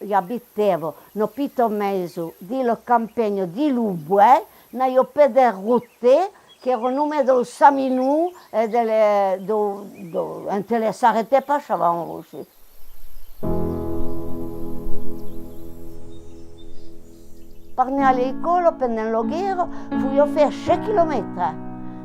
io abitevo no pito mezzo di lo campegno di Lubue, na io per le rotte che erano do Saminou e delle do ante le s'arrêtait pas chavano aussi. Parne all'école, pendant le guerre, io faire 6 km.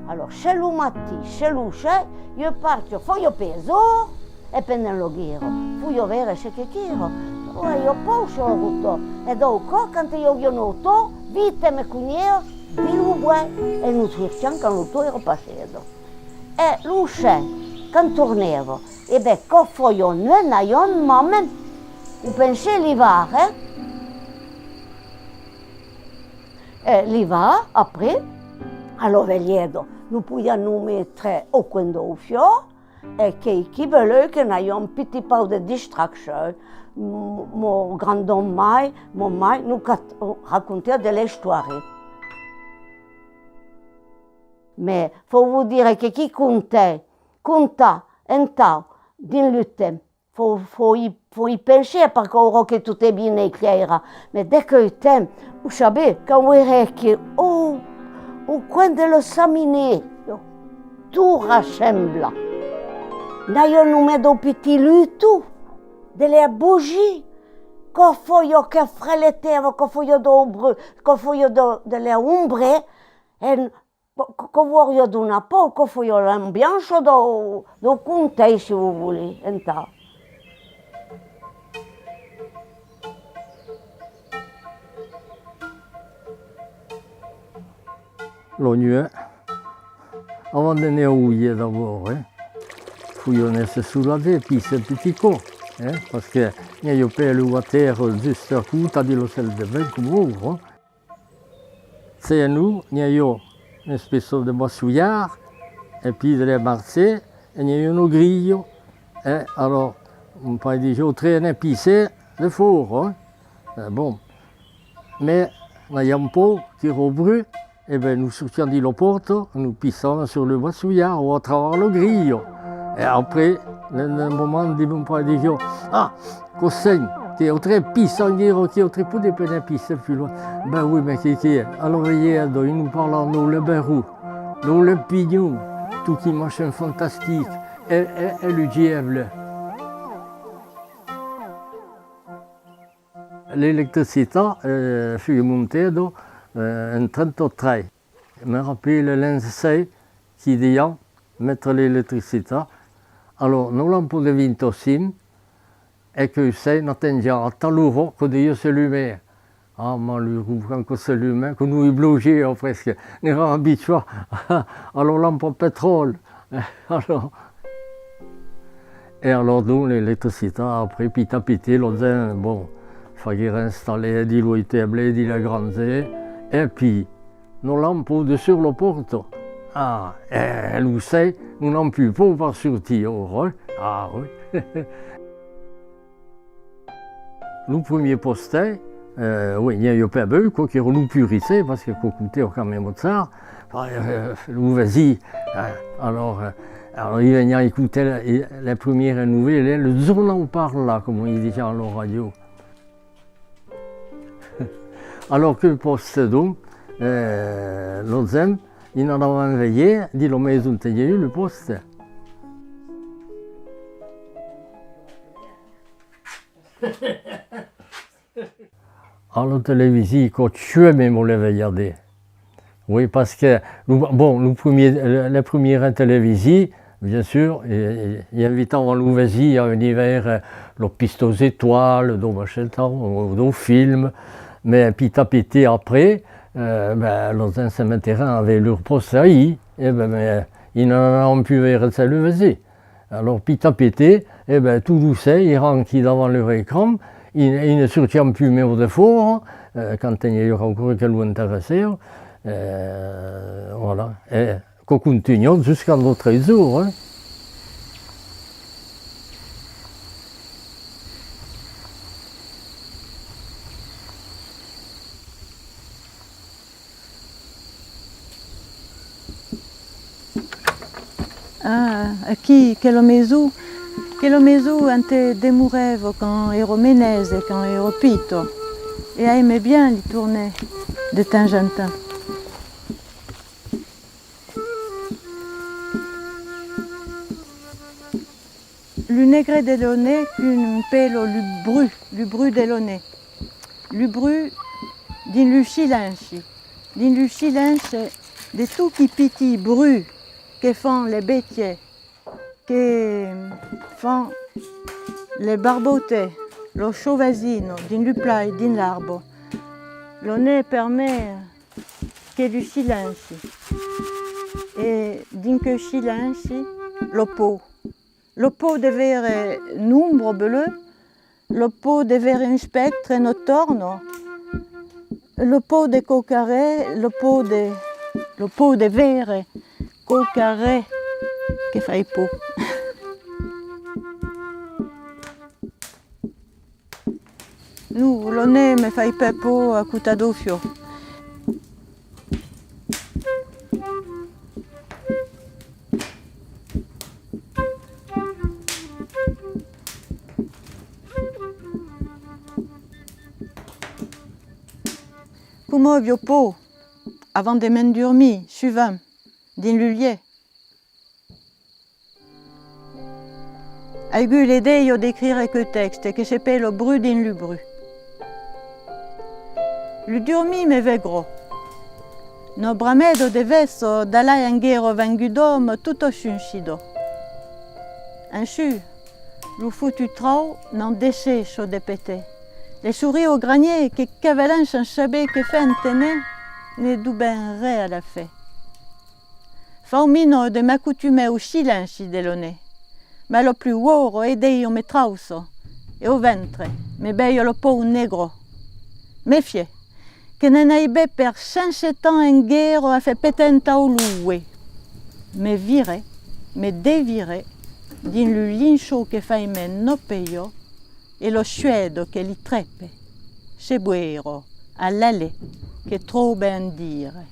Alors, chez le matin, chez le chez, io parto, io peso e pendant le guerre, io avere 6 km. Ora io posso la route. E dopo, quando io ho noto, vite me cugneo, di Lubue e nutrizione con l'auto ero passato. E l'usce, quando tornavo, e beh, che io non ho un momento, io pensavo l'ivare, e l'ivare, après, allora vegliedo, non possiamo mettere o quando fio, e che chi vuole che noi un petit peu de distraction. Mon grand-homme mai, mon mai, nous racontait delle storie. Mais faut vous dire que qui compta un temps d'une lutte, faut y penser parce que tout est bien éclairé. Mais dès que le temps, vous savez, quand vous voyez que au coin de le Saminé, tout rassemble. D'ailleurs, nous mettons petit luto, delle bougies, che foglio che frelettevo, che foglio d'ombre, che foglio delle ombre, e che voglio di una po', che foglio l'ambiance do conte, se vous voulez, intanto. L'oignon, avant de nettoyer d'abord, il faut laisser soulager, puis c'est petit coup. Parce que io pelo a terra juste a cuta di lo sel de vent come oro. C'est nous, io une espèce de massouillard, et puis de les marcer, et io nos grilles. Alors, on peut dire, je traîne épicé de four. Bon. Mais, il y a un pot qui est rebru, et bien nous sortions de la porte, nous pissons sur le massouillard ou à travers le grille. Et après, le moment où on peut dire, ah, cos'è? Che ho tre pisse, che ho tre peu de peine pisse plus loin. Ben oui, mais qui est? Alors, hier, ils nous parlent de le berrou, de le pignon, tout qui machin fantastique, et le diable. L'électricité fut montée en 1933. Je me rappelle l'ensei qui dit mettre l'électricité. Alors, nous l'avons de 25 et que c'est n'attendions tant l'euro que Dieu se l'humain. Ah, mais le rouvre que se l'humain, que nous y bloqués presque. Nous sommes habitués. Alors, lampe au pétrole. Alors, et alors, nous, l'électricité, après, petit à petit, l'on dit, bon, il fallait installer des lois tablées, des agrandées, et puis, nos lampes au-dessus de la porte. Ah, et nous sait, nous n'en plus pas sortir. Ah oui. Le premier poste, oui, il y a pas peu, quoi, qui nous purissait, parce que coûtait quand même ça. Nous vas-y. Alors, il venait écouter la première nouvelle, le journal parle là, comme il dit à la radio. Alors que le poste donc, l'autre, il en avait envoyé, dit la maison de le poste. À la télévision, quand tu es même, on l'avait regardé. Oui, parce que, bon, la première télévision, bien sûr, il invitait en Louvasie à univers, le piste aux étoiles, dans le film, mais petit à petit après, les anciens terrains avaient leur poste à y, et ben, ils n'en ont plus vers la Louvasie. Alors petit à petit, et ben, tout doucement, ils rentrent devant leur écran, ils ne sortent plus même de four, quand il y aura encore quelqu'un intéressé. Voilà. Et qu'on continue jusqu'à notre jour. Ah, aqui, aquela maison, che lo mesu ante demurevo quand ero menese, quand ero pito, et aimait bien y tourner de temps en temps. Le negre dell'one qu'un pelo lu bru dell'one. Le bru din lu silenci. Din lu silence de tout qui piti bru que font les bêtiers, que font les barbotés, lo chauvasino, din lu plai, din l'arbre. L'one permet que du silence. Et din que silence, lo po. Lo po deve avere un umbro bleu, lo po deve avere un spectre notturno, lo po de cocaré, lo po de vere cocaré che fa i po. Nu, l'one me fa i pepo a cutadofio. Come ovvio po, avant de m'endormir, souvent, din l'ulier. Aigu l'idea d'écrire que texte, che s'appelle le bru din lu bru. Le dormi me ve gros. No bramedo de vesso, dall'ai anghero vangudom, tutto sciuncido. Anchu, lu foutu trau, non desceso de pété. Les souris au granier, che cavalan sans saber que fentene, ne du ben re à la fe. Faumino de m'accoutumer au silence dell'one, ma lo più oro e deio me trauso, e au ventre, me beio lo po un negro. Mefie, che ne naibe per 107 ans en guerre a fe petenta o lue. Me vire, me devire, din lu lincio che fai me no peio, e lo suedo che li treppe, se buero, all'ale, che tro ben dire.